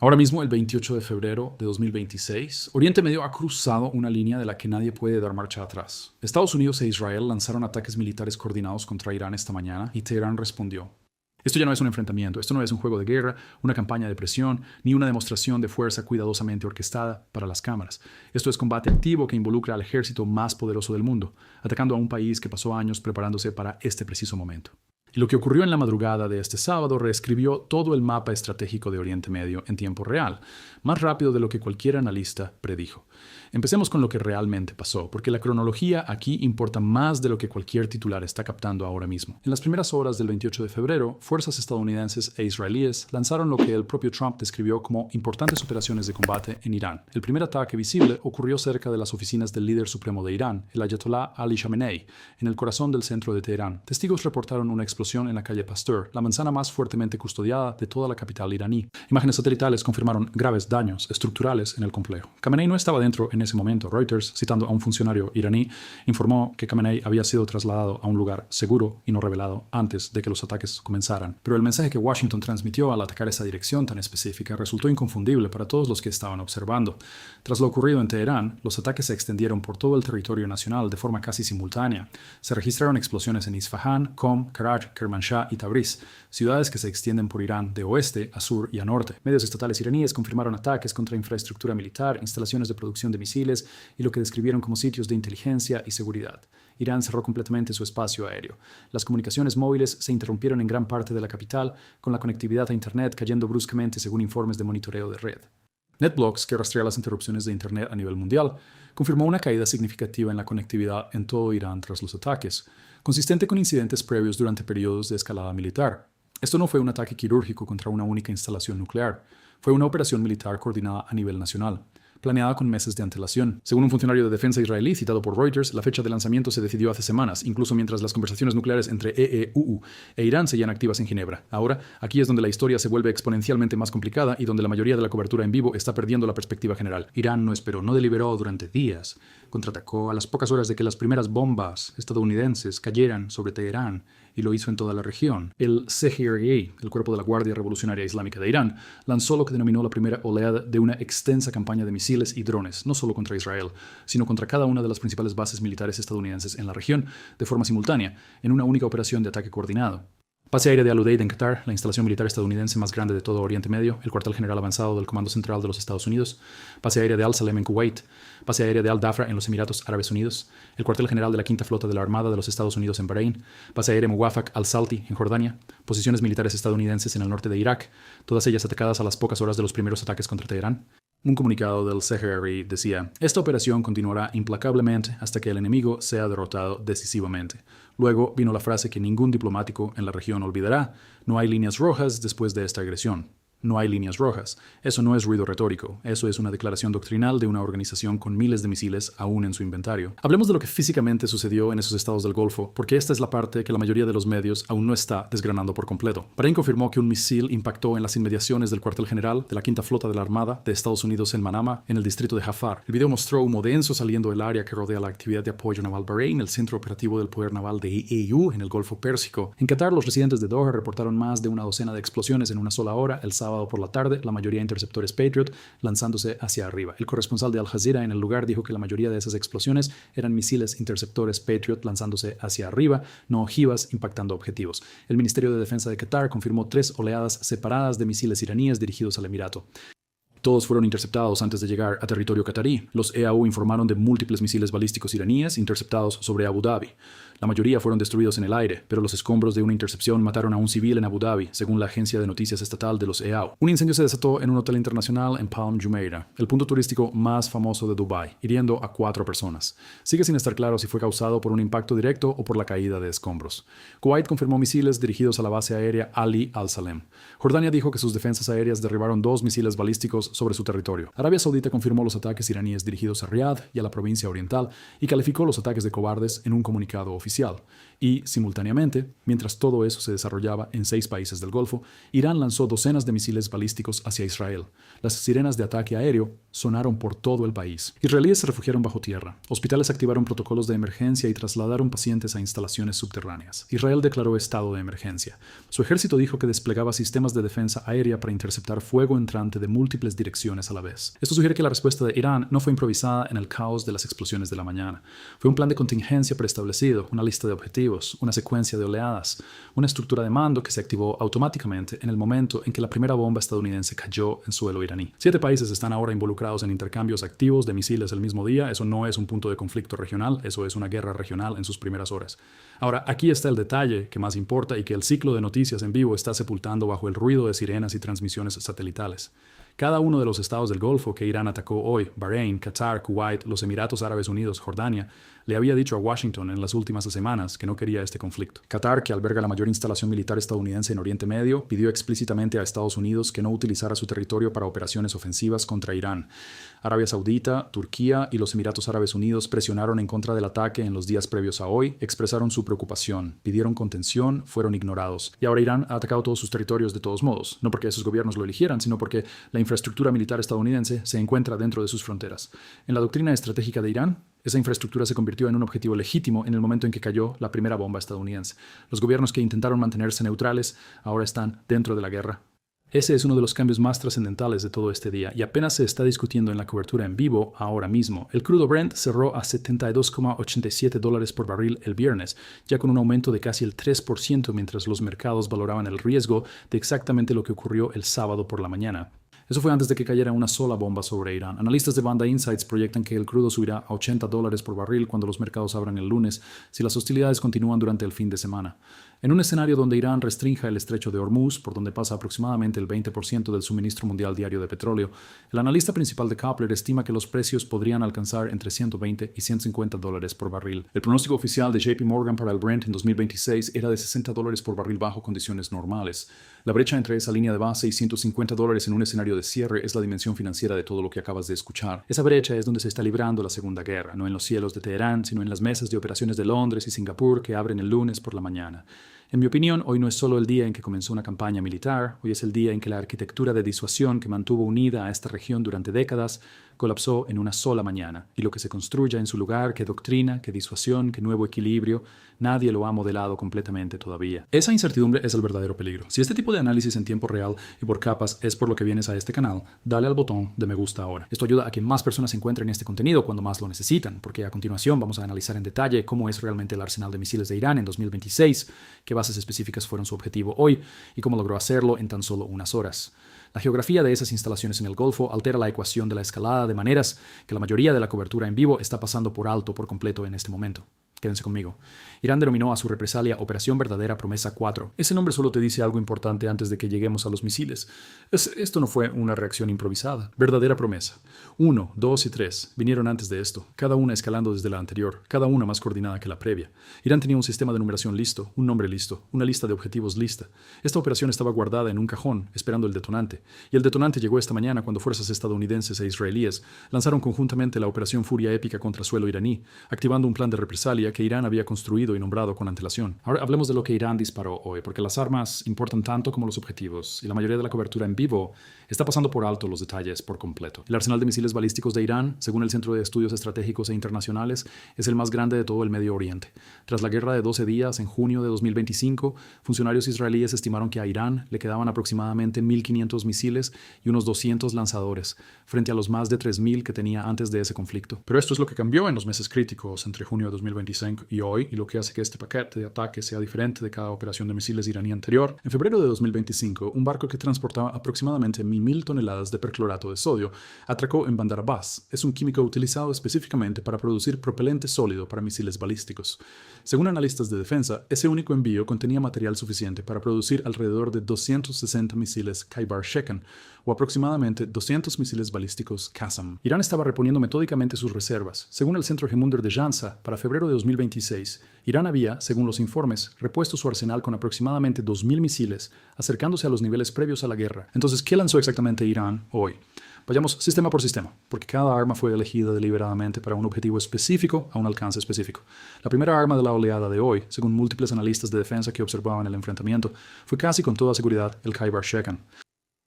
Ahora mismo, el 28 de febrero de 2026, Oriente Medio ha cruzado una línea de la que nadie puede dar marcha atrás. Estados Unidos e Israel lanzaron ataques militares coordinados contra Irán esta mañana y Teherán respondió. Esto ya no es un enfrentamiento, esto no es un juego de guerra, una campaña de presión, ni una demostración de fuerza cuidadosamente orquestada para las cámaras. Esto es combate activo que involucra al ejército más poderoso del mundo, atacando a un país que pasó años preparándose para este preciso momento. Y lo que ocurrió en la madrugada de este sábado reescribió todo el mapa estratégico de Oriente Medio en tiempo real, más rápido de lo que cualquier analista predijo. Empecemos con lo que realmente pasó, porque la cronología aquí importa más de lo que cualquier titular está captando ahora mismo. En las primeras horas del 28 de febrero, fuerzas estadounidenses e israelíes lanzaron lo que el propio Trump describió como importantes operaciones de combate en Irán. El primer ataque visible ocurrió cerca de las oficinas del líder supremo de Irán, el Ayatollah Ali Khamenei, en el corazón del centro de Teherán. Testigos reportaron una explosión en la calle Pasteur, la manzana más fuertemente custodiada de toda la capital iraní. Imágenes satelitales confirmaron graves daños estructurales en el complejo. Khamenei no estaba dentro en ese momento. Reuters, citando a un funcionario iraní, informó que Khamenei había sido trasladado a un lugar seguro y no revelado antes de que los ataques comenzaran. Pero el mensaje que Washington transmitió al atacar esa dirección tan específica resultó inconfundible para todos los que estaban observando. Tras lo ocurrido en Teherán, los ataques se extendieron por todo el territorio nacional de forma casi simultánea. Se registraron explosiones en Isfahán, Qom, Karaj, Kermanshah y Tabriz, ciudades que se extienden por Irán de oeste a sur y a norte. Medios estatales iraníes confirmaron ataques contra infraestructura militar, instalaciones de producción de misiles y lo que describieron como sitios de inteligencia y seguridad. Irán cerró completamente su espacio aéreo. Las comunicaciones móviles se interrumpieron en gran parte de la capital, con la conectividad a Internet cayendo bruscamente según informes de monitoreo de red. NetBlocks, que rastrea las interrupciones de Internet a nivel mundial, confirmó una caída significativa en la conectividad en todo Irán tras los ataques, consistente con incidentes previos durante periodos de escalada militar. Esto no fue un ataque quirúrgico contra una única instalación nuclear, fue una operación militar coordinada a nivel nacional, planeada con meses de antelación. Según un funcionario de defensa israelí citado por Reuters, la fecha de lanzamiento se decidió hace semanas, incluso mientras las conversaciones nucleares entre EEUU e Irán seguían activas en Ginebra. Ahora, aquí es donde la historia se vuelve exponencialmente más complicada y donde la mayoría de la cobertura en vivo está perdiendo la perspectiva general. Irán no esperó, no deliberó durante días. Contraatacó a las pocas horas de que las primeras bombas estadounidenses cayeran sobre Teherán y lo hizo en toda la región. El CGRA, el Cuerpo de la Guardia Revolucionaria Islámica de Irán, lanzó lo que denominó la primera oleada de una extensa campaña de misiles y drones, no solo contra Israel, sino contra cada una de las principales bases militares estadounidenses en la región, de forma simultánea, en una única operación de ataque coordinado. Base aérea de Al-Udeid en Qatar, la instalación militar estadounidense más grande de todo Oriente Medio, el cuartel general avanzado del Comando Central de los Estados Unidos, base aérea de Al-Salem en Kuwait, base aérea de Al-Dhafra en los Emiratos Árabes Unidos, el cuartel general de la Quinta Flota de la Armada de los Estados Unidos en Bahrein, base aérea Muwafaq al-Salti en Jordania, posiciones militares estadounidenses en el norte de Irak, todas ellas atacadas a las pocas horas de los primeros ataques contra Teherán. Un comunicado del CGRI decía: esta operación continuará implacablemente hasta que el enemigo sea derrotado decisivamente. Luego vino la frase que ningún diplomático en la región olvidará: no hay líneas rojas después de esta agresión. No hay líneas rojas. Eso no es ruido retórico. Eso es una declaración doctrinal de una organización con miles de misiles aún en su inventario. Hablemos de lo que físicamente sucedió en esos estados del Golfo, porque esta es la parte que la mayoría de los medios aún no está desgranando por completo. Bahrein confirmó que un misil impactó en las inmediaciones del cuartel general de la Quinta Flota de la Armada de Estados Unidos en Manama, en el distrito de Jafar. El video mostró humo denso saliendo del área que rodea la actividad de apoyo naval Bahrein, el centro operativo del poder naval de EEU en el Golfo Pérsico. En Qatar, los residentes de Doha reportaron más de una docena de explosiones en una sola hora el sábado por la tarde, la mayoría interceptores Patriot, lanzándose hacia arriba. El corresponsal de Al Jazeera en el lugar dijo que la mayoría de esas explosiones eran misiles interceptores Patriot lanzándose hacia arriba, no ojivas impactando objetivos. El Ministerio de Defensa de Qatar confirmó 3 oleadas separadas de misiles iraníes dirigidos al Emirato. Todos fueron interceptados antes de llegar a territorio catarí. Los EAU informaron de múltiples misiles balísticos iraníes interceptados sobre Abu Dhabi. La mayoría fueron destruidos en el aire, pero los escombros de una intercepción mataron a un civil en Abu Dhabi, según la agencia de noticias estatal de los EAU. Un incendio se desató en un hotel internacional en Palm Jumeirah, el punto turístico más famoso de Dubái, hiriendo a 4 personas. Sigue sin estar claro si fue causado por un impacto directo o por la caída de escombros. Kuwait confirmó misiles dirigidos a la base aérea Ali al-Salem. Jordania dijo que sus defensas aéreas derribaron 2 misiles balísticos balísticos sobre su territorio. Arabia Saudita confirmó los ataques iraníes dirigidos a Riad y a la provincia oriental y calificó los ataques de cobardes en un comunicado oficial. Y, simultáneamente, mientras todo eso se desarrollaba en 6 países del Golfo, Irán lanzó docenas de misiles balísticos hacia Israel. Las sirenas de ataque aéreo sonaron por todo el país. Israelíes se refugiaron bajo tierra. Hospitales activaron protocolos de emergencia y trasladaron pacientes a instalaciones subterráneas. Israel declaró estado de emergencia. Su ejército dijo que desplegaba sistemas de defensa aérea para interceptar fuego entrante de múltiples direcciones a la vez. Esto sugiere que la respuesta de Irán no fue improvisada en el caos de las explosiones de la mañana. Fue un plan de contingencia preestablecido, una lista de objetivos, una secuencia de oleadas, una estructura de mando que se activó automáticamente en el momento en que la primera bomba estadounidense cayó en suelo iraní. 7 países están ahora involucrados en intercambios activos de misiles el mismo día. Eso no es un punto de conflicto regional, eso es una guerra regional en sus primeras horas. Ahora, aquí está el detalle que más importa y que el ciclo de noticias en vivo está sepultando bajo el ruido de sirenas y transmisiones satelitales. Cada uno de los estados del Golfo que Irán atacó hoy, Bahrein, Qatar, Kuwait, los Emiratos Árabes Unidos, Jordania, le había dicho a Washington en las últimas semanas que no quería este conflicto. Qatar, que alberga la mayor instalación militar estadounidense en Oriente Medio, pidió explícitamente a Estados Unidos que no utilizara su territorio para operaciones ofensivas contra Irán. Arabia Saudita, Turquía y los Emiratos Árabes Unidos presionaron en contra del ataque en los días previos a hoy, expresaron su preocupación, pidieron contención, fueron ignorados. Y ahora Irán ha atacado todos sus territorios de todos modos, no porque esos gobiernos lo eligieran, sino porque la infraestructura militar estadounidense se encuentra dentro de sus fronteras. En la doctrina estratégica de Irán, esa infraestructura se convirtió en un objetivo legítimo en el momento en que cayó la primera bomba estadounidense. Los gobiernos que intentaron mantenerse neutrales ahora están dentro de la guerra. Ese es uno de los cambios más trascendentales de todo este día y apenas se está discutiendo en la cobertura en vivo ahora mismo. El crudo Brent cerró a $72,87 por barril el viernes, ya con un aumento de casi el 3% mientras los mercados valoraban el riesgo de exactamente lo que ocurrió el sábado por la mañana. Eso fue antes de que cayera una sola bomba sobre Irán. Analistas de Banda Insights proyectan que el crudo subirá a $80 por barril cuando los mercados abran el lunes si las hostilidades continúan durante el fin de semana. En un escenario donde Irán restrinja el estrecho de Hormuz, por donde pasa aproximadamente el 20% del suministro mundial diario de petróleo, el analista principal de Kepler estima que los precios podrían alcanzar entre $120 y $150 por barril. El pronóstico oficial de JP Morgan para el Brent en 2026 era de $60 por barril bajo condiciones normales. La brecha entre esa línea de base y $150 en un escenario de cierre es la dimensión financiera de todo lo que acabas de escuchar. Esa brecha es donde se está librando la Segunda Guerra, no en los cielos de Teherán, sino en las mesas de operaciones de Londres y Singapur que abren el lunes por la mañana. En mi opinión, hoy no es solo el día en que comenzó una campaña militar, hoy es el día en que la arquitectura de disuasión que mantuvo unida a esta región durante décadas colapsó en una sola mañana, y lo que se construya en su lugar, qué doctrina, qué disuasión, qué nuevo equilibrio, nadie lo ha modelado completamente todavía. Esa incertidumbre es el verdadero peligro. Si este tipo de análisis en tiempo real y por capas es por lo que vienes a este canal, dale al botón de me gusta ahora. Esto ayuda a que más personas encuentren este contenido cuando más lo necesitan, porque a continuación vamos a analizar en detalle cómo es realmente el arsenal de misiles de Irán en 2026, qué bases específicas fueron su objetivo hoy y cómo logró hacerlo en tan solo unas horas. La geografía de esas instalaciones en el Golfo altera la ecuación de la escalada de maneras que la mayoría de la cobertura en vivo está pasando por alto por completo en este momento. Quédense conmigo. Irán denominó a su represalia Operación Verdadera Promesa 4. Ese nombre solo te dice algo importante antes de que lleguemos a los misiles. Esto no fue una reacción improvisada. Verdadera promesa. 1, 2 y 3 vinieron antes de esto, cada una escalando desde la anterior, cada una más coordinada que la previa. Irán tenía un sistema de numeración listo, un nombre listo, una lista de objetivos lista. Esta operación estaba guardada en un cajón, esperando el detonante. Y el detonante llegó esta mañana cuando fuerzas estadounidenses e israelíes lanzaron conjuntamente la Operación Furia Épica contra suelo iraní, activando un plan de represalia que Irán había construido y nombrado con antelación. Ahora hablemos de lo que Irán disparó hoy, porque las armas importan tanto como los objetivos, y la mayoría de la cobertura en vivo está pasando por alto los detalles por completo. El arsenal de misiles balísticos de Irán, según el Centro de Estudios Estratégicos e Internacionales, es el más grande de todo el Medio Oriente. Tras la guerra de 12 días en junio de 2025, funcionarios israelíes estimaron que a Irán le quedaban aproximadamente 1.500 misiles y unos 200 lanzadores, frente a los más de 3.000 que tenía antes de ese conflicto. Pero esto es lo que cambió en los meses críticos entre junio de 2025 y hoy, y lo que hace que este paquete de ataque sea diferente de cada operación de misiles iraní anterior. En febrero de 2025, un barco que transportaba aproximadamente 1.000 toneladas de perclorato de sodio atracó en Bandar Abbas. Es un químico utilizado específicamente para producir propelente sólido para misiles balísticos. Según analistas de defensa, ese único envío contenía material suficiente para producir alrededor de 260 misiles Khaybar-Shekan, o aproximadamente 200 misiles balísticos Qassam. Irán estaba reponiendo metódicamente sus reservas. Según el Centro Gemunder de Jansa, para febrero de 2026, Irán había, según los informes, repuesto su arsenal con aproximadamente 2.000 misiles, acercándose a los niveles previos a la guerra. Entonces, ¿qué lanzó exactamente Irán hoy? Vayamos sistema por sistema, porque cada arma fue elegida deliberadamente para un objetivo específico a un alcance específico. La primera arma de la oleada de hoy, según múltiples analistas de defensa que observaban el enfrentamiento, fue casi con toda seguridad el Khaybar Shekan.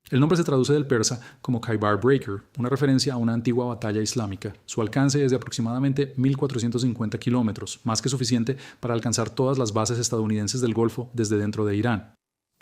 El nombre se traduce del persa como Khaybar Breaker, una referencia a una antigua batalla islámica. Su alcance es de aproximadamente 1.450 kilómetros, más que suficiente para alcanzar todas las bases estadounidenses del Golfo desde dentro de Irán.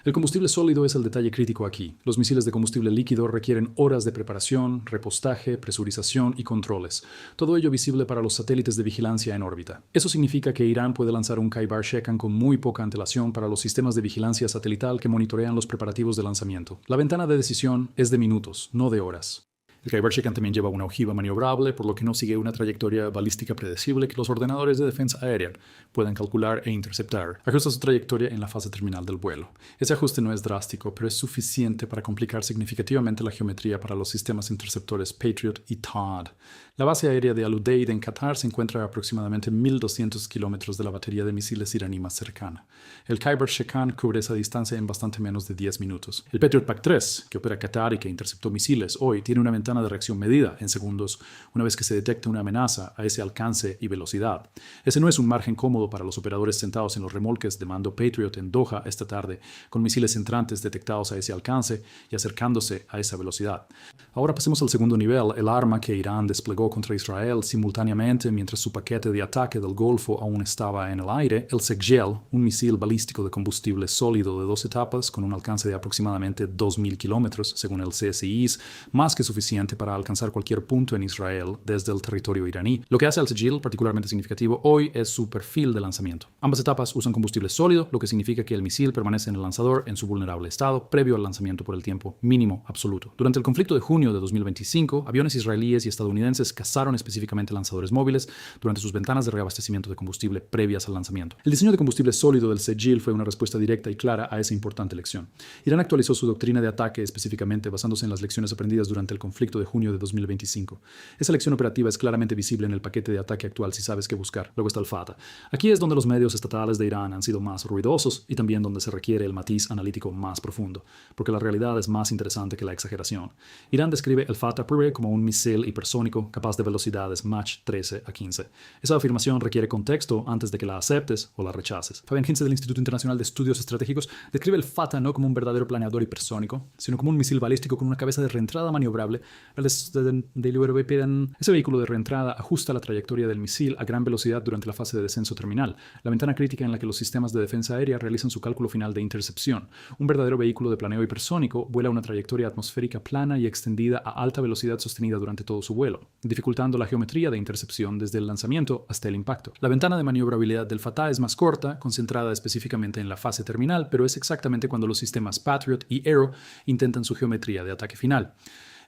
El combustible sólido es el detalle crítico aquí. Los misiles de combustible líquido requieren horas de preparación, repostaje, presurización y controles. Todo ello visible para los satélites de vigilancia en órbita. Eso significa que Irán puede lanzar un Khaybar Shekan con muy poca antelación para los sistemas de vigilancia satelital que monitorean los preparativos de lanzamiento. La ventana de decisión es de minutos, no de horas. El Khaybar Shekan también lleva una ojiva maniobrable, por lo que no sigue una trayectoria balística predecible que los ordenadores de defensa aérea puedan calcular e interceptar. Ajusta su trayectoria en la fase terminal del vuelo. Ese ajuste no es drástico, pero es suficiente para complicar significativamente la geometría para los sistemas interceptores Patriot y TOD. La base aérea de Al Udeid en Qatar se encuentra a aproximadamente 1.200 kilómetros de la batería de misiles iraní más cercana. El Khaybar Shekan cubre esa distancia en bastante menos de 10 minutos. El Patriot PAC-3, que opera Qatar y que interceptó misiles hoy, tiene una ventana de reacción medida en segundos una vez que se detecta una amenaza a ese alcance y velocidad. Ese no es un margen cómodo para los operadores sentados en los remolques de mando Patriot en Doha esta tarde, con misiles entrantes detectados a ese alcance y acercándose a esa velocidad. Ahora pasemos al segundo nivel, el arma que Irán desplegó contra Israel simultáneamente mientras su paquete de ataque del Golfo aún estaba en el aire, el Sekgel, un misil balístico de combustible sólido de 2 etapas con un alcance de aproximadamente 2.000 kilómetros, según el CSI, más que suficiente para alcanzar cualquier punto en Israel desde el territorio iraní. Lo que hace al Sekgel particularmente significativo hoy es su perfil de lanzamiento. Ambas etapas usan combustible sólido, lo que significa que el misil permanece en el lanzador en su vulnerable estado previo al lanzamiento por el tiempo mínimo absoluto. Durante el conflicto de junio de 2025, aviones israelíes y estadounidenses cazaron específicamente lanzadores móviles durante sus ventanas de reabastecimiento de combustible previas al lanzamiento. El diseño de combustible sólido del Sekgel fue una respuesta directa y clara a esa importante lección. Irán actualizó su doctrina de ataque específicamente basándose en las lecciones aprendidas durante el conflicto de junio de 2025. Esa lección operativa es claramente visible en el paquete de ataque actual si sabes qué buscar. Luego está el FATA. Aquí es donde los medios estatales de Irán han sido más ruidosos y también donde se requiere el matiz analítico más profundo, porque la realidad es más interesante que la exageración. Irán describe el FATA-PRE como un misil hipersónico capaz de velocidades Mach 13 a 15. Esa afirmación requiere contexto antes de que la aceptes o la rechaces. Fabián Hintze del Instituto Internacional de Estudios Estratégicos describe el FATA no como un verdadero planeador hipersónico, sino como un misil balístico con una cabeza de reentrada maniobrable. Ese vehículo de reentrada ajusta la trayectoria del misil a gran velocidad durante la fase de descenso terminal, la ventana crítica en la que los sistemas de defensa aérea realizan su cálculo final de intercepción. Un verdadero vehículo de planeo hipersónico vuela una trayectoria atmosférica plana y extendida a alta velocidad sostenida durante todo su vuelo, dificultando la geometría de intercepción desde el lanzamiento hasta el impacto. La ventana de maniobrabilidad del FATA es más corta, concentrada específicamente en la fase terminal, pero es exactamente cuando los sistemas Patriot y Arrow intentan su geometría de ataque final.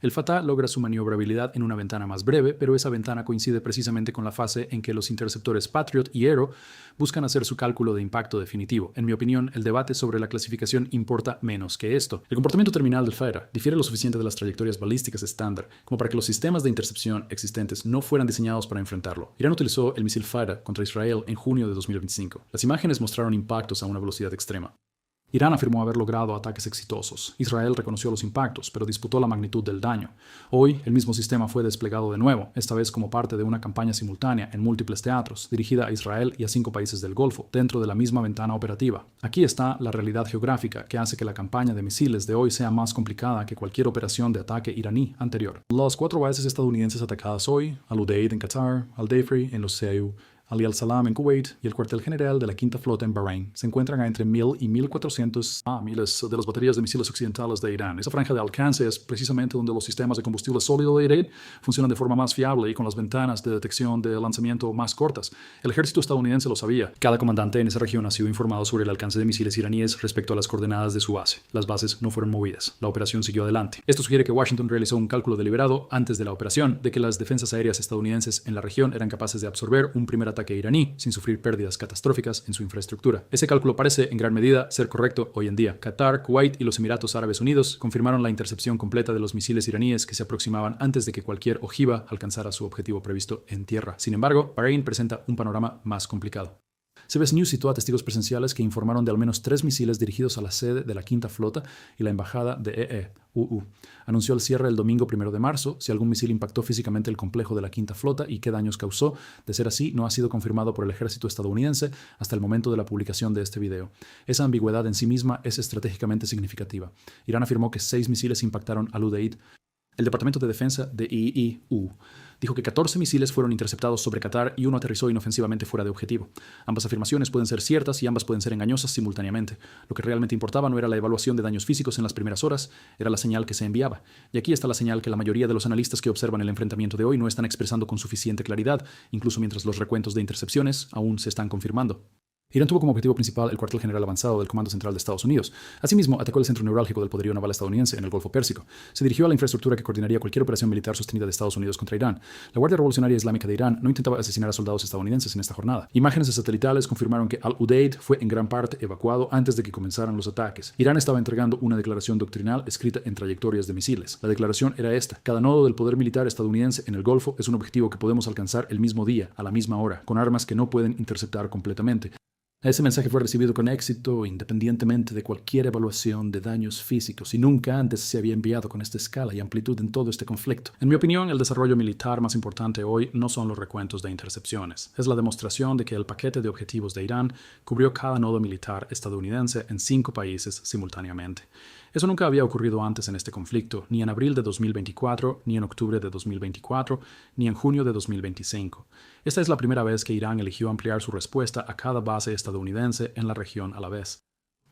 El FATA logra su maniobrabilidad en una ventana más breve, pero esa ventana coincide precisamente con la fase en que los interceptores Patriot y Arrow buscan hacer su cálculo de impacto definitivo. En mi opinión, el debate sobre la clasificación importa menos que esto. El comportamiento terminal del FATA difiere lo suficiente de las trayectorias balísticas estándar como para que los sistemas de intercepción existentes no fueran diseñados para enfrentarlo. Irán utilizó el misil FATA contra Israel en junio de 2025. Las imágenes mostraron impactos a una velocidad extrema. Irán afirmó haber logrado ataques exitosos. Israel reconoció los impactos, pero disputó la magnitud del daño. Hoy, el mismo sistema fue desplegado de nuevo, esta vez como parte de una campaña simultánea en múltiples teatros, dirigida a Israel y a 5 países del Golfo, dentro de la misma ventana operativa. Aquí está la realidad geográfica que hace que la campaña de misiles de hoy sea más complicada que cualquier operación de ataque iraní anterior. Las 4 bases estadounidenses atacadas hoy, Al Udeid en Qatar, Al Dafri en los CEU, Ali al-Salam en Kuwait y el cuartel general de la Quinta Flota en Bahrein se encuentran a entre 1.000 y 1.400 miles de las baterías de misiles occidentales de Irán. Esa franja de alcance es precisamente donde los sistemas de combustible sólido de Irán funcionan de forma más fiable y con las ventanas de detección de lanzamiento más cortas. El ejército estadounidense lo sabía. Cada comandante en esa región ha sido informado sobre el alcance de misiles iraníes respecto a las coordenadas de su base. Las bases no fueron movidas. La operación siguió adelante. Esto sugiere que Washington realizó un cálculo deliberado antes de la operación de que las defensas aéreas estadounidenses en la región eran capaces de absorber un primer ataque iraní sin sufrir pérdidas catastróficas en su infraestructura. Ese cálculo parece en gran medida ser correcto hoy en día. Qatar, Kuwait y los Emiratos Árabes Unidos confirmaron la intercepción completa de los misiles iraníes que se aproximaban antes de que cualquier ojiva alcanzara su objetivo previsto en tierra. Sin embargo, Bahrein presenta un panorama más complicado. CBS News citó a testigos presenciales que informaron de al menos 3 misiles dirigidos a la sede de la Quinta Flota y la embajada de EEUU. Anunció el cierre el domingo 1 de marzo. Si algún misil impactó físicamente el complejo de la Quinta Flota y qué daños causó, de ser así, no ha sido confirmado por el ejército estadounidense hasta el momento de la publicación de este video. Esa ambigüedad en sí misma es estratégicamente significativa. Irán afirmó que 6 misiles impactaron al Udeid. El Departamento de Defensa de IIU dijo que 14 misiles fueron interceptados sobre Qatar y uno aterrizó inofensivamente fuera de objetivo. Ambas afirmaciones pueden ser ciertas y ambas pueden ser engañosas simultáneamente. Lo que realmente importaba no era la evaluación de daños físicos en las primeras horas, era la señal que se enviaba. Y aquí está la señal que la mayoría de los analistas que observan el enfrentamiento de hoy no están expresando con suficiente claridad, incluso mientras los recuentos de intercepciones aún se están confirmando. Irán tuvo como objetivo principal el cuartel general avanzado del Comando Central de Estados Unidos. Asimismo, atacó el centro neurálgico del poderío naval estadounidense en el Golfo Pérsico. Se dirigió a la infraestructura que coordinaría cualquier operación militar sostenida de Estados Unidos contra Irán. La Guardia Revolucionaria Islámica de Irán no intentaba asesinar a soldados estadounidenses en esta jornada. Imágenes satelitales confirmaron que Al-Udeid fue en gran parte evacuado antes de que comenzaran los ataques. Irán estaba entregando una declaración doctrinal escrita en trayectorias de misiles. La declaración era esta: cada nodo del poder militar estadounidense en el Golfo es un objetivo que podemos alcanzar el mismo día, a la misma hora, con armas que no pueden interceptar completamente. Ese mensaje fue recibido con éxito independientemente de cualquier evaluación de daños físicos y nunca antes se había enviado con esta escala y amplitud en todo este conflicto. En mi opinión, el desarrollo militar más importante hoy no son los recuentos de intercepciones. Es la demostración de que el paquete de objetivos de Irán cubrió cada nodo militar estadounidense en 5 países simultáneamente. Eso nunca había ocurrido antes en este conflicto, ni en abril de 2024, ni en octubre de 2024, ni en junio de 2025. Esta es la primera vez que Irán eligió ampliar su respuesta a cada base estadounidense en la región a la vez.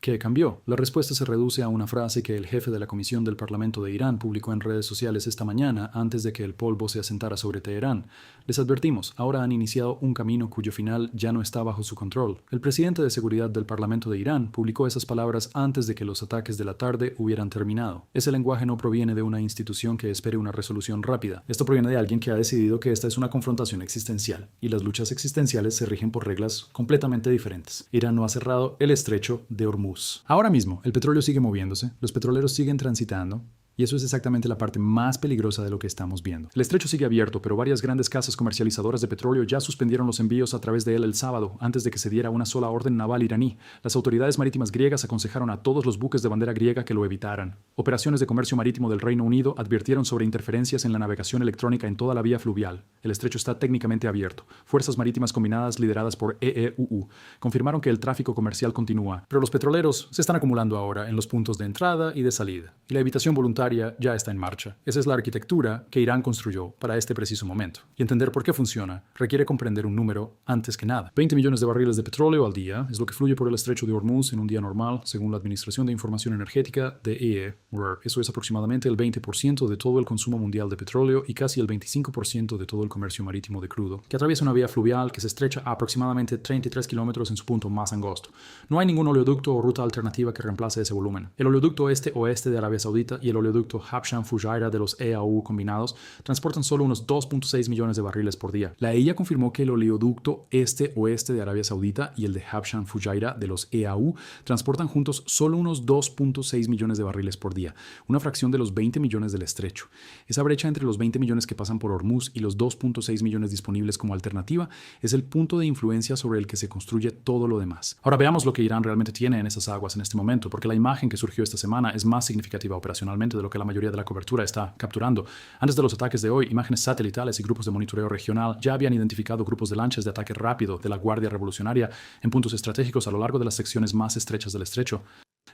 ¿Qué cambió? La respuesta se reduce a una frase que el jefe de la Comisión del Parlamento de Irán publicó en redes sociales esta mañana antes de que el polvo se asentara sobre Teherán. Les advertimos, ahora han iniciado un camino cuyo final ya no está bajo su control. El presidente de seguridad del Parlamento de Irán publicó esas palabras antes de que los ataques de la tarde hubieran terminado. Ese lenguaje no proviene de una institución que espere una resolución rápida. Esto proviene de alguien que ha decidido que esta es una confrontación existencial, y las luchas existenciales se rigen por reglas completamente diferentes. Irán no ha cerrado el estrecho de Hormuz. Ahora mismo, el petróleo sigue moviéndose, los petroleros siguen transitando, y eso es exactamente la parte más peligrosa de lo que estamos viendo. El estrecho sigue abierto, pero varias grandes casas comercializadoras de petróleo ya suspendieron los envíos a través de él el sábado, antes de que se diera una sola orden naval iraní. Las autoridades marítimas griegas aconsejaron a todos los buques de bandera griega que lo evitaran. Operaciones de comercio marítimo del Reino Unido advirtieron sobre interferencias en la navegación electrónica en toda la vía fluvial. El estrecho está técnicamente abierto. Fuerzas marítimas combinadas lideradas por EEUU confirmaron que el tráfico comercial continúa, pero los petroleros se están acumulando ahora en los puntos de entrada y de salida, y la evitación voluntaria ya está en marcha. Esa es la arquitectura que Irán construyó para este preciso momento. Y entender por qué funciona requiere comprender un número antes que nada. 20 millones de barriles de petróleo al día es lo que fluye por el estrecho de Hormuz en un día normal, según la Administración de Información Energética de EEUR. Eso es aproximadamente el 20% de todo el consumo mundial de petróleo y casi el 25% de todo el comercio marítimo de crudo, que atraviesa una vía fluvial que se estrecha a aproximadamente 33 kilómetros en su punto más angosto. No hay ningún oleoducto o ruta alternativa que reemplace ese volumen. El oleoducto este-oeste de Arabia Saudita y el oleoducto Habshan-Fujairah de los EAU combinados transportan solo unos 2.6 millones de barriles por día. La EIA confirmó que el oleoducto este-oeste de Arabia Saudita y el de Habshan-Fujairah de los EAU transportan juntos solo unos 2.6 millones de barriles por día, una fracción de los 20 millones del estrecho. Esa brecha entre los 20 millones que pasan por Hormuz y los 2.6 millones disponibles como alternativa es el punto de influencia sobre el que se construye todo lo demás. Ahora veamos lo que Irán realmente tiene en esas aguas en este momento, porque la imagen que surgió esta semana es más significativa operacionalmente de lo que la mayoría de la cobertura está capturando. Antes de los ataques de hoy, imágenes satelitales y grupos de monitoreo regional ya habían identificado grupos de lanchas de ataque rápido de la Guardia Revolucionaria en puntos estratégicos a lo largo de las secciones más estrechas del estrecho.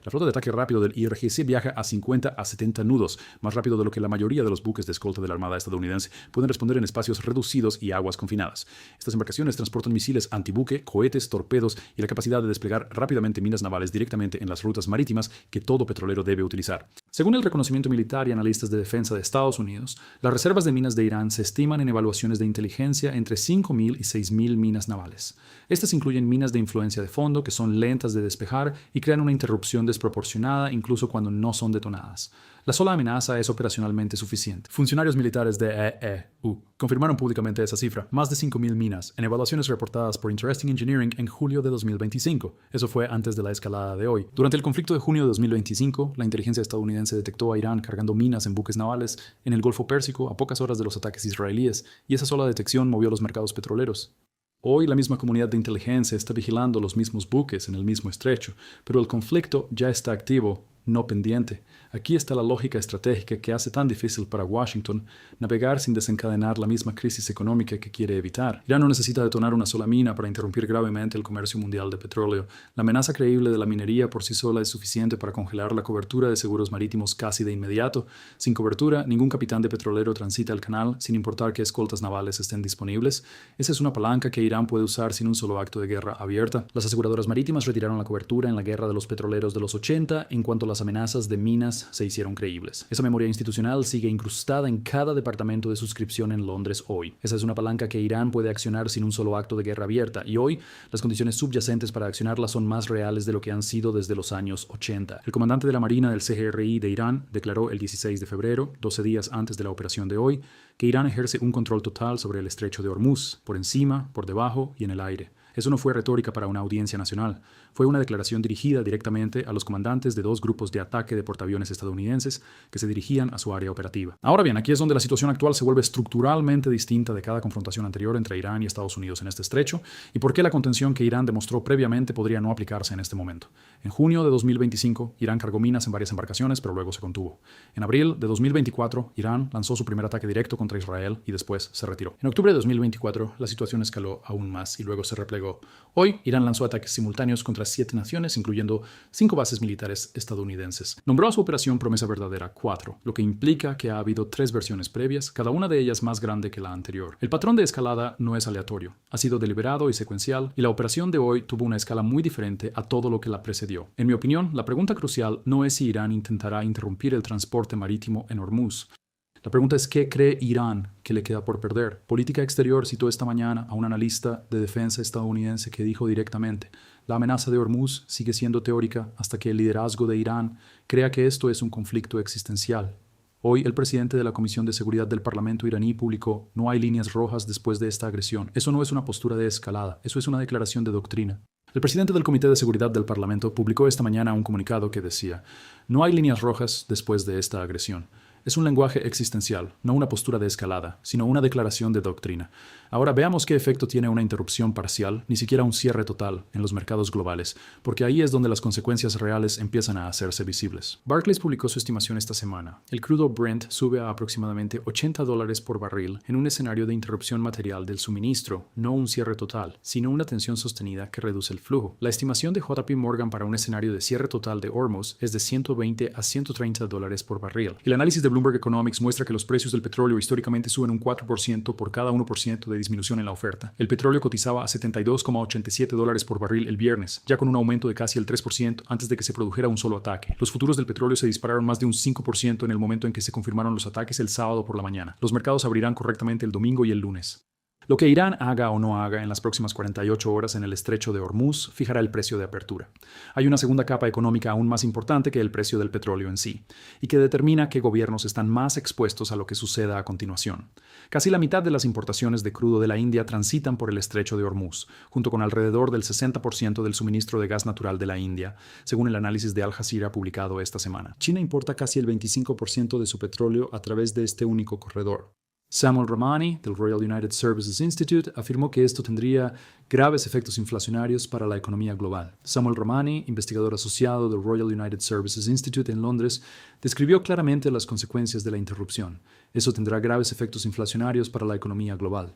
La flota de ataque rápido del IRGC viaja a 50 a 70 nudos, más rápido de lo que la mayoría de los buques de escolta de la Armada estadounidense pueden responder en espacios reducidos y aguas confinadas. Estas embarcaciones transportan misiles antibuque, cohetes, torpedos y la capacidad de desplegar rápidamente minas navales directamente en las rutas marítimas que todo petrolero debe utilizar. Según el reconocimiento militar y analistas de defensa de Estados Unidos, las reservas de minas de Irán se estiman en evaluaciones de inteligencia entre 5.000 y 6.000 minas navales. Estas incluyen minas de influencia de fondo que son lentas de despejar y crean una interrupción desproporcionada incluso cuando no son detonadas. La sola amenaza es operacionalmente suficiente. Funcionarios militares de EEU confirmaron públicamente esa cifra, más de 5.000 minas, en evaluaciones reportadas por Interesting Engineering en julio de 2025. Eso fue antes de la escalada de hoy. Durante el conflicto de junio de 2025, la inteligencia estadounidense detectó a Irán cargando minas en buques navales en el Golfo Pérsico a pocas horas de los ataques israelíes, y esa sola detección movió los mercados petroleros. Hoy la misma comunidad de inteligencia está vigilando los mismos buques en el mismo estrecho, pero el conflicto ya está activo, no pendiente. Aquí está la lógica estratégica que hace tan difícil para Washington navegar sin desencadenar la misma crisis económica que quiere evitar. Irán no necesita detonar una sola mina para interrumpir gravemente el comercio mundial de petróleo. La amenaza creíble de la minería por sí sola es suficiente para congelar la cobertura de seguros marítimos casi de inmediato. Sin cobertura, ningún capitán de petrolero transita el canal, sin importar qué escoltas navales estén disponibles. Esa es una palanca que Irán puede usar sin un solo acto de guerra abierta. Las aseguradoras marítimas retiraron la cobertura en la guerra de los petroleros de los 80 en cuanto las amenazas de minas se hicieron creíbles. Esa memoria institucional sigue incrustada en cada departamento de suscripción en Londres hoy. Esa es una palanca que Irán puede accionar sin un solo acto de guerra abierta, y hoy las condiciones subyacentes para accionarla son más reales de lo que han sido desde los años 80. El comandante de la Marina del CGRI de Irán declaró el 16 de febrero, 12 días antes de la operación de hoy, que Irán ejerce un control total sobre el estrecho de Hormuz, por encima, por debajo y en el aire. Eso no fue retórica para una audiencia nacional. Fue una declaración dirigida directamente a los comandantes de dos grupos de ataque de portaaviones estadounidenses que se dirigían a su área operativa. Ahora bien, aquí es donde la situación actual se vuelve estructuralmente distinta de cada confrontación anterior entre Irán y Estados Unidos en este estrecho, y por qué la contención que Irán demostró previamente podría no aplicarse en este momento. En junio de 2025, Irán cargó minas en varias embarcaciones, pero luego se contuvo. En abril de 2024, Irán lanzó su primer ataque directo contra Israel y después se retiró. En octubre de 2024, la situación escaló aún más y luego se replegó. Hoy, Irán lanzó ataques simultáneos contra 7 naciones, incluyendo 5 bases militares estadounidenses. Nombró a su operación Promesa Verdadera 4, lo que implica que ha habido 3 versiones previas, cada una de ellas más grande que la anterior. El patrón de escalada no es aleatorio, ha sido deliberado y secuencial, y la operación de hoy tuvo una escala muy diferente a todo lo que la precedió. En mi opinión, la pregunta crucial no es si Irán intentará interrumpir el transporte marítimo en Hormuz. La pregunta es, ¿qué cree Irán que le queda por perder? Política Exterior citó esta mañana a un analista de defensa estadounidense que dijo directamente: la amenaza de Hormuz sigue siendo teórica hasta que el liderazgo de Irán crea que esto es un conflicto existencial. Hoy, el presidente de la Comisión de Seguridad del Parlamento iraní publicó: no hay líneas rojas después de esta agresión. Eso no es una postura de escalada, eso es una declaración de doctrina. El presidente del Comité de Seguridad del Parlamento publicó esta mañana un comunicado que decía: no hay líneas rojas después de esta agresión. Es un lenguaje existencial, no una postura de escalada, sino una declaración de doctrina. Ahora veamos qué efecto tiene una interrupción parcial, ni siquiera un cierre total, en los mercados globales, porque ahí es donde las consecuencias reales empiezan a hacerse visibles. Barclays publicó su estimación esta semana. El crudo Brent sube a aproximadamente $80 por barril en un escenario de interrupción material del suministro, no un cierre total, sino una tensión sostenida que reduce el flujo. La estimación de JP Morgan para un escenario de cierre total de Hormuz es de $120 a $130 por barril. El análisis de Bloomberg Economics muestra que los precios del petróleo históricamente suben un 4% por cada 1% de disminución en la oferta. El petróleo cotizaba a $72,87 por barril el viernes, ya con un aumento de casi el 3% antes de que se produjera un solo ataque. Los futuros del petróleo se dispararon más de un 5% en el momento en que se confirmaron los ataques el sábado por la mañana. Los mercados abrirán correctamente el domingo y el lunes. Lo que Irán haga o no haga en las próximas 48 horas en el estrecho de Hormuz fijará el precio de apertura. Hay una segunda capa económica aún más importante que el precio del petróleo en sí, y que determina qué gobiernos están más expuestos a lo que suceda a continuación. Casi la mitad de las importaciones de crudo de la India transitan por el estrecho de Hormuz, junto con alrededor del 60% del suministro de gas natural de la India, según el análisis de Al Jazeera publicado esta semana. China importa casi el 25% de su petróleo a través de este único corredor. Samuel Ramani, del Royal United Services Institute, afirmó que esto tendría graves efectos inflacionarios para la economía global. Samuel Ramani, investigador asociado del Royal United Services Institute en Londres, describió claramente las consecuencias de la interrupción. Eso tendrá graves efectos inflacionarios para la economía global.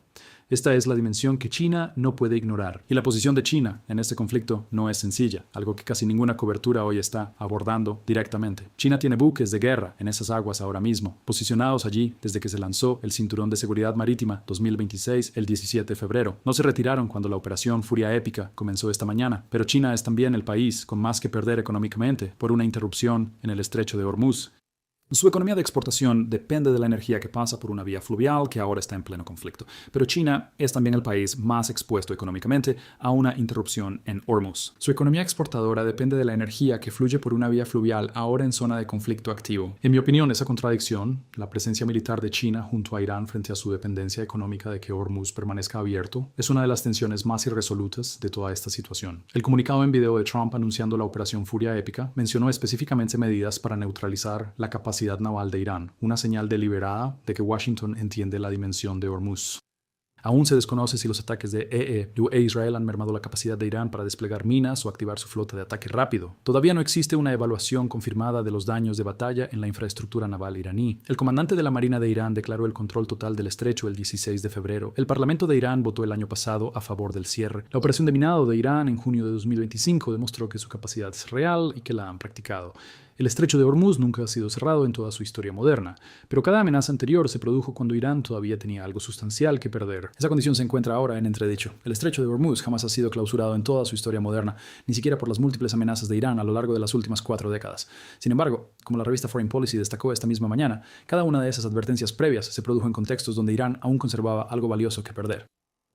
Esta es la dimensión que China no puede ignorar. Y la posición de China en este conflicto no es sencilla, algo que casi ninguna cobertura hoy está abordando directamente. China tiene buques de guerra en esas aguas ahora mismo, posicionados allí desde que se lanzó el Cinturón de Seguridad Marítima 2026 el 17 de febrero. No se retiraron cuando la operación Furia Épica comenzó esta mañana, pero China es también el país con más que perder económicamente por una interrupción en el estrecho de Hormuz. Su economía de exportación depende de la energía que pasa por una vía fluvial que ahora está en pleno conflicto. Pero China es también el país más expuesto económicamente a una interrupción en Hormuz. Su economía exportadora depende de la energía que fluye por una vía fluvial ahora en zona de conflicto activo. En mi opinión, esa contradicción, la presencia militar de China junto a Irán frente a su dependencia económica de que Hormuz permanezca abierto, es una de las tensiones más irresolutas de toda esta situación. El comunicado en video de Trump anunciando la operación Furia Épica mencionó específicamente medidas para neutralizar la capacidad naval de Irán, una señal deliberada de que Washington entiende la dimensión de Hormuz. Aún se desconoce si los ataques de EU e Israel han mermado la capacidad de Irán para desplegar minas o activar su flota de ataque rápido. Todavía no existe una evaluación confirmada de los daños de batalla en la infraestructura naval iraní. El comandante de la Marina de Irán declaró el control total del estrecho el 16 de febrero. El Parlamento de Irán votó el año pasado a favor del cierre. La operación de minado de Irán en junio de 2025 demostró que su capacidad es real y que la han practicado. El estrecho de Hormuz nunca ha sido cerrado en toda su historia moderna, pero cada amenaza anterior se produjo cuando Irán todavía tenía algo sustancial que perder. Esa condición se encuentra ahora en entredicho. El estrecho de Hormuz jamás ha sido clausurado en toda su historia moderna, ni siquiera por las múltiples amenazas de Irán a lo largo de las últimas 4 décadas. Sin embargo, como la revista Foreign Policy destacó esta misma mañana, cada una de esas advertencias previas se produjo en contextos donde Irán aún conservaba algo valioso que perder.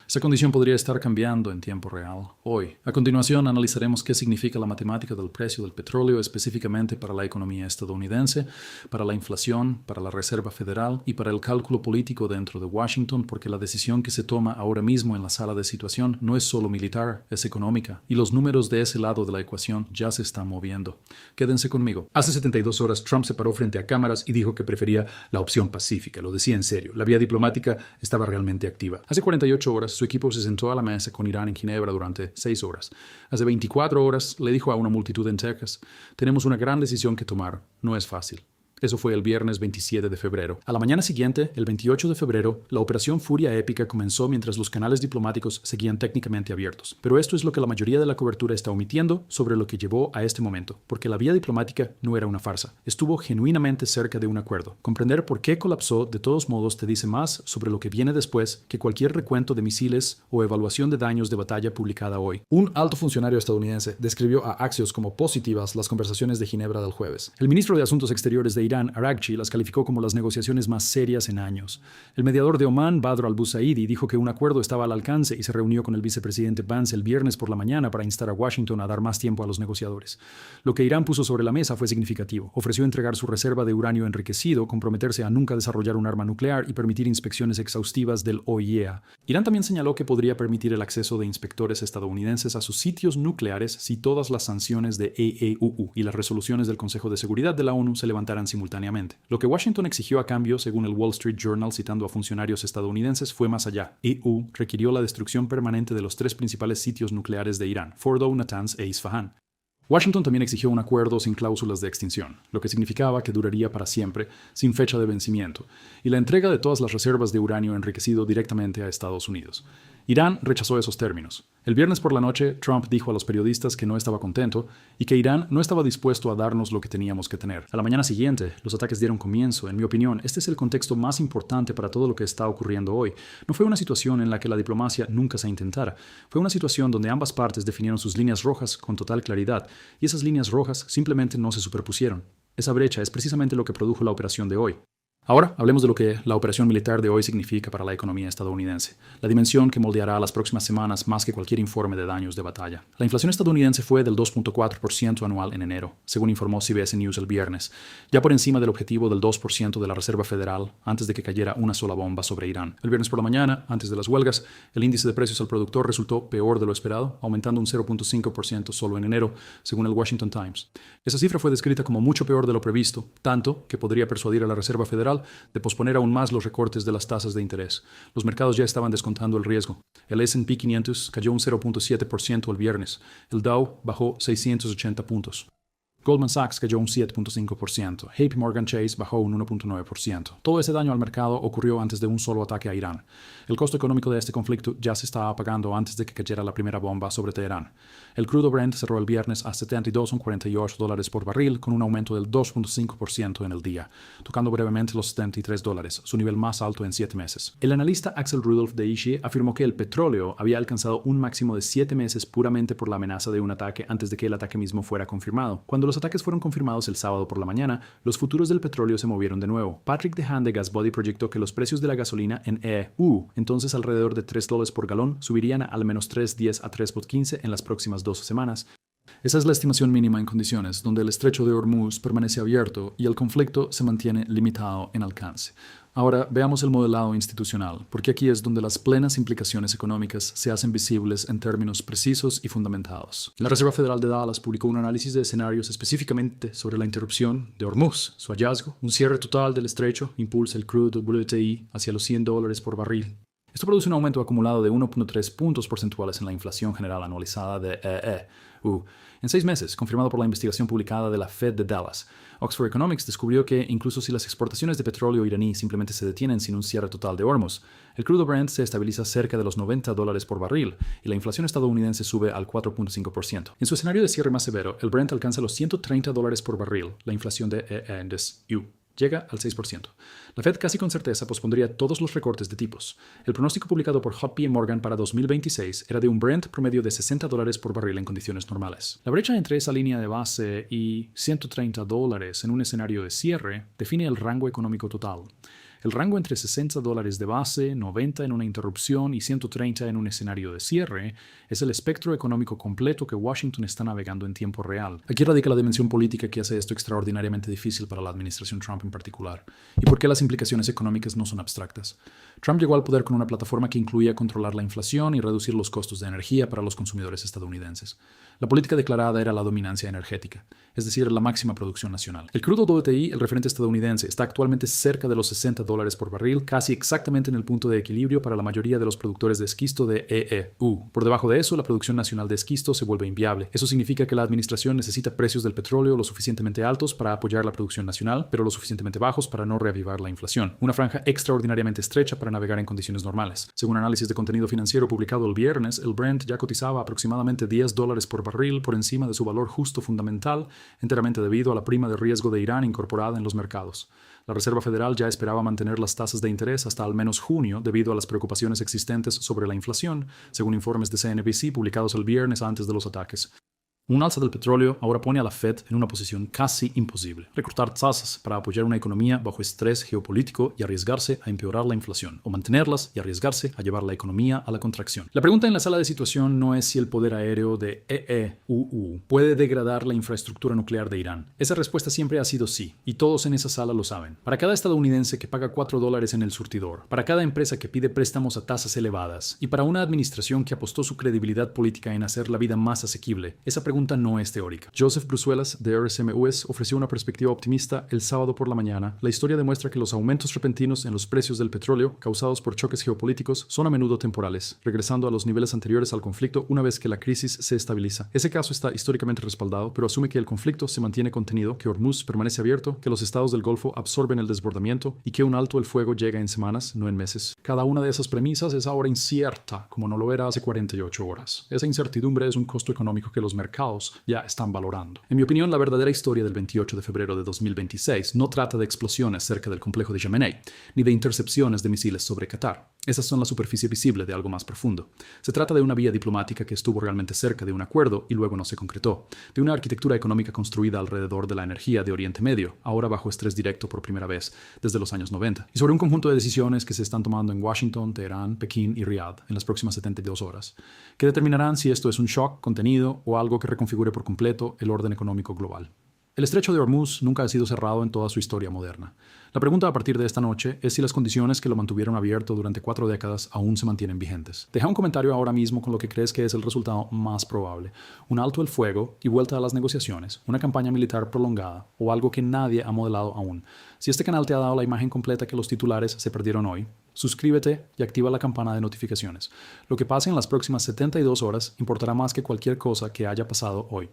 Esa condición podría estar cambiando en tiempo real hoy. A continuación analizaremos qué significa la matemática del precio del petróleo específicamente para la economía estadounidense, para la inflación, para la Reserva Federal y para el cálculo político dentro de Washington, porque la decisión que se toma ahora mismo en la sala de situación no es solo militar, es económica, y los números de ese lado de la ecuación ya se están moviendo. Quédense conmigo. Hace 72 horas Trump se paró frente a cámaras y dijo que prefería la opción pacífica. Lo decía en serio. La vía diplomática estaba realmente activa. Hace 48 horas su equipo se sentó a la mesa con Irán en Ginebra durante 6 horas. Hace 24 horas le dijo a una multitud en Texas: tenemos una gran decisión que tomar, no es fácil. Eso fue el viernes 27 de febrero. A la mañana siguiente, el 28 de febrero, la operación Furia Épica comenzó mientras los canales diplomáticos seguían técnicamente abiertos. Pero esto es lo que la mayoría de la cobertura está omitiendo sobre lo que llevó a este momento, porque la vía diplomática no era una farsa. Estuvo genuinamente cerca de un acuerdo. Comprender por qué colapsó de todos modos te dice más sobre lo que viene después que cualquier recuento de misiles o evaluación de daños de batalla publicada hoy. Un alto funcionario estadounidense describió a Axios como positivas las conversaciones de Ginebra del jueves. El ministro de Asuntos Exteriores de Irán, Araghchi, las calificó como las negociaciones más serias en años. El mediador de Omán, Badr al-Busaidi, dijo que un acuerdo estaba al alcance y se reunió con el vicepresidente Vance el viernes por la mañana para instar a Washington a dar más tiempo a los negociadores. Lo que Irán puso sobre la mesa fue significativo. Ofreció entregar su reserva de uranio enriquecido, comprometerse a nunca desarrollar un arma nuclear y permitir inspecciones exhaustivas del OIEA. Irán también señaló que podría permitir el acceso de inspectores estadounidenses a sus sitios nucleares si todas las sanciones de EEUU y las resoluciones del Consejo de Seguridad de la ONU se levantaran simultáneamente. Lo que Washington exigió a cambio, según el Wall Street Journal citando a funcionarios estadounidenses, fue más allá. EU requirió la destrucción permanente de los 3 principales sitios nucleares de Irán, Fordow, Natanz e Isfahán. Washington también exigió un acuerdo sin cláusulas de extinción, lo que significaba que duraría para siempre, sin fecha de vencimiento, y la entrega de todas las reservas de uranio enriquecido directamente a Estados Unidos. Irán rechazó esos términos. El viernes por la noche, Trump dijo a los periodistas que no estaba contento y que Irán no estaba dispuesto a darnos lo que teníamos que tener. A la mañana siguiente, los ataques dieron comienzo. En mi opinión, este es el contexto más importante para todo lo que está ocurriendo hoy. No fue una situación en la que la diplomacia nunca se intentara. Fue una situación donde ambas partes definieron sus líneas rojas con total claridad, y esas líneas rojas simplemente no se superpusieron. Esa brecha es precisamente lo que produjo la operación de hoy. Ahora hablemos de lo que la operación militar de hoy significa para la economía estadounidense, la dimensión que moldeará las próximas semanas más que cualquier informe de daños de batalla. La inflación estadounidense fue del 2.4% anual en enero, según informó CBS News el viernes, ya por encima del objetivo del 2% de la Reserva Federal antes de que cayera una sola bomba sobre Irán. El viernes por la mañana, antes de las huelgas, el índice de precios al productor resultó peor de lo esperado, aumentando un 0.5% solo en enero, según el Washington Times. Esa cifra fue descrita como mucho peor de lo previsto, tanto que podría persuadir a la Reserva Federal de posponer aún más los recortes de las tasas de interés. Los mercados ya estaban descontando el riesgo. El S&P 500 cayó un 0.7% el viernes. El Dow bajó 680 puntos. Goldman Sachs cayó un 7.5%. JP Morgan Chase bajó un 1.9%. Todo ese daño al mercado ocurrió antes de un solo ataque a Irán. El costo económico de este conflicto ya se estaba pagando antes de que cayera la primera bomba sobre Teherán. El crudo Brent cerró el viernes a $72.48 por barril, con un aumento del 2.5% en el día, tocando brevemente los $73, su nivel más alto en 7 meses. El analista Axel Rudolph de Ishi afirmó que el petróleo había alcanzado un máximo de 7 meses puramente por la amenaza de un ataque antes de que el ataque mismo fuera confirmado. Cuando los ataques fueron confirmados el sábado por la mañana, los futuros del petróleo se movieron de nuevo. Patrick DeHaan de GasBuddy proyectó que los precios de la gasolina en EU, entonces alrededor de $3 por galón, subirían a al menos $3.10 a $3.15 en las próximas 2 semanas. Esa es la estimación mínima en condiciones donde el estrecho de Hormuz permanece abierto y el conflicto se mantiene limitado en alcance. Ahora veamos el modelado institucional, porque aquí es donde las plenas implicaciones económicas se hacen visibles en términos precisos y fundamentados. La Reserva Federal de Dallas publicó un análisis de escenarios específicamente sobre la interrupción de Hormuz. Su hallazgo, un cierre total del estrecho, impulsa el crudo WTI hacia los $100 por barril. Esto produce un aumento acumulado de 1.3 puntos porcentuales en la inflación general anualizada de EEU en 6 meses, confirmado por la investigación publicada de la Fed de Dallas. Oxford Economics descubrió que incluso si las exportaciones de petróleo iraní simplemente se detienen sin un cierre total de Hormuz, el crudo Brent se estabiliza cerca de los $90 por barril y la inflación estadounidense sube al 4.5%. En su escenario de cierre más severo, el Brent alcanza los $130 por barril, la inflación de EEU llega al 6%. La Fed casi con certeza pospondría todos los recortes de tipos. El pronóstico publicado por JP Morgan para 2026 era de un Brent promedio de $60 por barril en condiciones normales. La brecha entre esa línea de base y $130 en un escenario de cierre define el rango económico total. El rango entre $60 de base, 90 en una interrupción y 130 en un escenario de cierre es el espectro económico completo que Washington está navegando en tiempo real. Aquí radica la dimensión política que hace esto extraordinariamente difícil para la administración Trump en particular, y por qué las implicaciones económicas no son abstractas. Trump llegó al poder con una plataforma que incluía controlar la inflación y reducir los costos de energía para los consumidores estadounidenses. La política declarada era la dominancia energética, es decir, la máxima producción nacional. El crudo WTI, el referente estadounidense, está actualmente cerca de los $60 por barril, casi exactamente en el punto de equilibrio para la mayoría de los productores de esquisto de EEU. Por debajo de eso, la producción nacional de esquisto se vuelve inviable. Eso significa que la administración necesita precios del petróleo lo suficientemente altos para apoyar la producción nacional, pero lo suficientemente bajos para no reavivar la inflación. Una franja extraordinariamente estrecha para navegar en condiciones normales. Según análisis de contenido financiero publicado el viernes, el Brent ya cotizaba aproximadamente $10 por barril por encima de su valor justo fundamental, enteramente debido a la prima de riesgo de Irán incorporada en los mercados. La Reserva Federal ya esperaba mantener las tasas de interés hasta al menos junio debido a las preocupaciones existentes sobre la inflación, según informes de CNBC publicados el viernes antes de los ataques. Un alza del petróleo ahora pone a la Fed en una posición casi imposible. Recortar tasas para apoyar una economía bajo estrés geopolítico y arriesgarse a empeorar la inflación, o mantenerlas y arriesgarse a llevar la economía a la contracción. La pregunta en la sala de situación no es si el poder aéreo de EEU puede degradar la infraestructura nuclear de Irán. Esa respuesta siempre ha sido sí, y todos en esa sala lo saben. Para cada estadounidense que paga $4 en el surtidor, para cada empresa que pide préstamos a tasas elevadas, y para una administración que apostó su credibilidad política en hacer la vida más asequible, esa pregunta no es teórica. Joseph Brusuelas, de RSM-US, ofreció una perspectiva optimista el sábado por la mañana. La historia demuestra que los aumentos repentinos en los precios del petróleo, causados por choques geopolíticos, son a menudo temporales, regresando a los niveles anteriores al conflicto una vez que la crisis se estabiliza. Ese caso está históricamente respaldado, pero asume que el conflicto se mantiene contenido, que Hormuz permanece abierto, que los estados del Golfo absorben el desbordamiento y que un alto el fuego llega en semanas, no en meses. Cada una de esas premisas es ahora incierta, como no lo era hace 48 horas. Esa incertidumbre es un costo económico que los mercados ya están valorando. En mi opinión, la verdadera historia del 28 de febrero de 2026 no trata de explosiones cerca del complejo de Yamenei, ni de intercepciones de misiles sobre Qatar. Esas son la superficie visible de algo más profundo. Se trata de una vía diplomática que estuvo realmente cerca de un acuerdo y luego no se concretó, de una arquitectura económica construida alrededor de la energía de Oriente Medio, ahora bajo estrés directo por primera vez desde los años 90, y sobre un conjunto de decisiones que se están tomando en Washington, Teherán, Pekín y Riad en las próximas 72 horas, que determinarán si esto es un shock contenido o algo que reconfigure por completo el orden económico global. El estrecho de Hormuz nunca ha sido cerrado en toda su historia moderna. La pregunta a partir de esta noche es si las condiciones que lo mantuvieron abierto durante 4 décadas aún se mantienen vigentes. Deja un comentario ahora mismo con lo que crees que es el resultado más probable. Un alto el fuego y vuelta a las negociaciones, una campaña militar prolongada o algo que nadie ha modelado aún. Si este canal te ha dado la imagen completa que los titulares se perdieron hoy, suscríbete y activa la campana de notificaciones. Lo que pase en las próximas 72 horas importará más que cualquier cosa que haya pasado hoy.